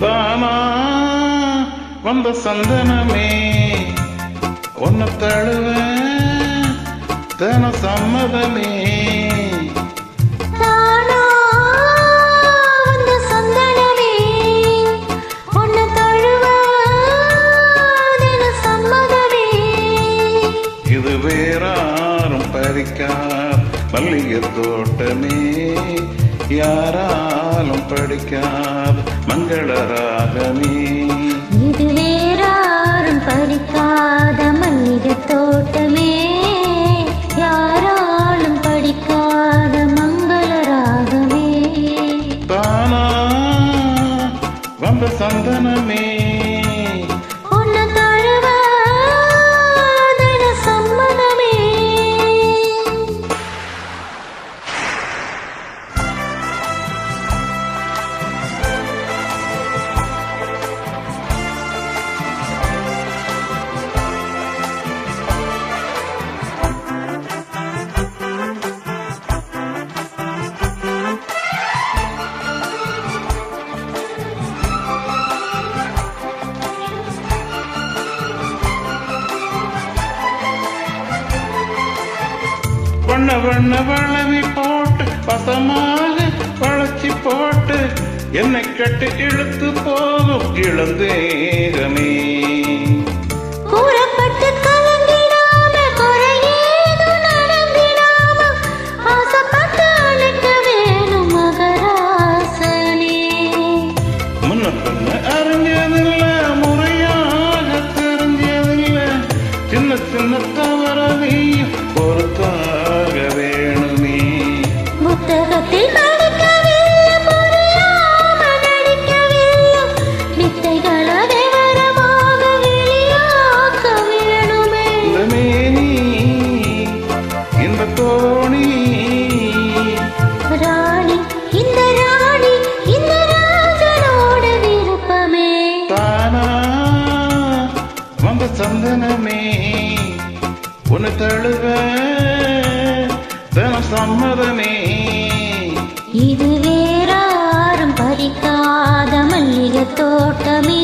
தானா வந்த சந்தனமே உன்னை தழுவ தன சம்மதமே. தானா வந்த சந்தனமே உன்னை தழுவ தன சம்மதமே. இது வேறாரும் பறிக்கார் மல்லிகை தோட்டமே, யாராலும் படிக்காத மங்கள ராகமே. இது வேறாரும் படிக்காத மல்லிகை தோட்டமே, யாராலும் படிக்காத மங்கள ராகமே. தானா வந்த சந்தனமே உன்னை தழுவ தன சம்மதமே. வண்ண வண்ண வளவி போட்டு பசமாக வளர்ச்சி போட்டு என்னை கட்டி இழுத்து போகும் இளந்தேகமே. கூறப்பட்டு கலங்கிடாம குறையேது நடந்திடாம ஆசைப்பட்டு அழைக்க வேணும் மகராசனே. முன்ன பின்ன அறிஞ்சதில்ல முறையாக தெரிஞ்சதில்ல, சின்ன சின்ன தவறதையும் பொறுத்தாக வேணுமே. புத்தகத்தில் படிக்கவில்லை புரியாம நடிக்கவில்லை, வித்தைகளை விவரமாக வெளியாக்க வேணுமே. இந்த மேனி இந்த தோணி ராணி இந்த ராணி இந்த ராஜனோட விருப்பமே. தானா வந்த சந்தனமே உன்னை தழுவ தன சம்மதமே. இது வேறாரும் பறிக்காத மல்லிகை தோட்டமே,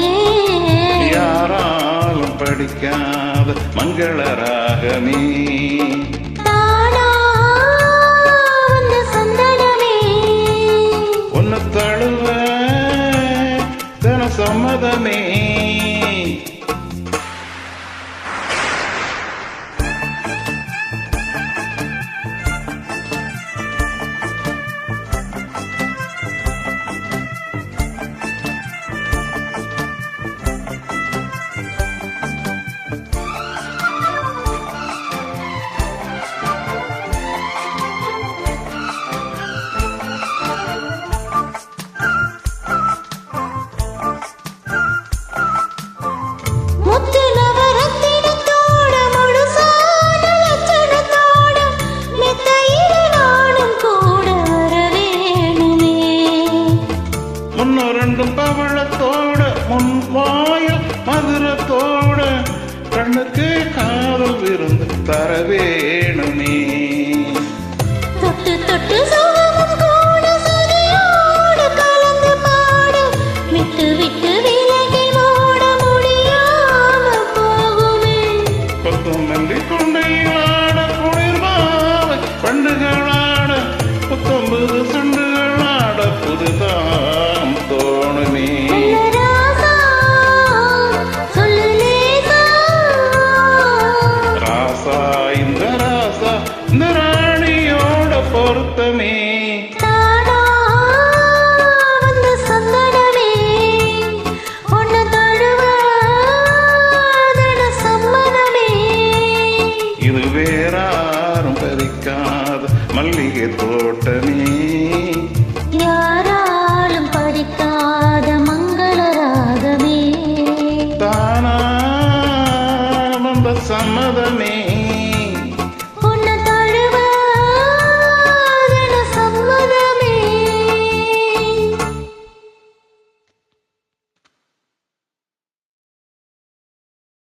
யாராலும் படிக்காத மங்கள ராகமே. தானா வந்த சந்தனமே உன்னை தழுவ தன சம்மதமே. முத்து நவரத்தினத்தோட முழுசான லட்சணத்தோட மெத்தையில நானும் கூட வர வேணுமே. முன்ன ரெண்டும் பவளத்தோட முன்வாயில் மதுரத்தோட கண்ணுக்கு காதல் விருந்து தர வேணுமே. தொட்டு தொட்டு சுகமும் கூட சுதியோடு கலந்து பாட, விட்டு விட்டு விலகி ஓட முடியாம போகுமே. பத்தொன்பது கொண்டையாட குளிர்வாவை பண்டுகளாட 19 சுண்டுகளாட புதுதான்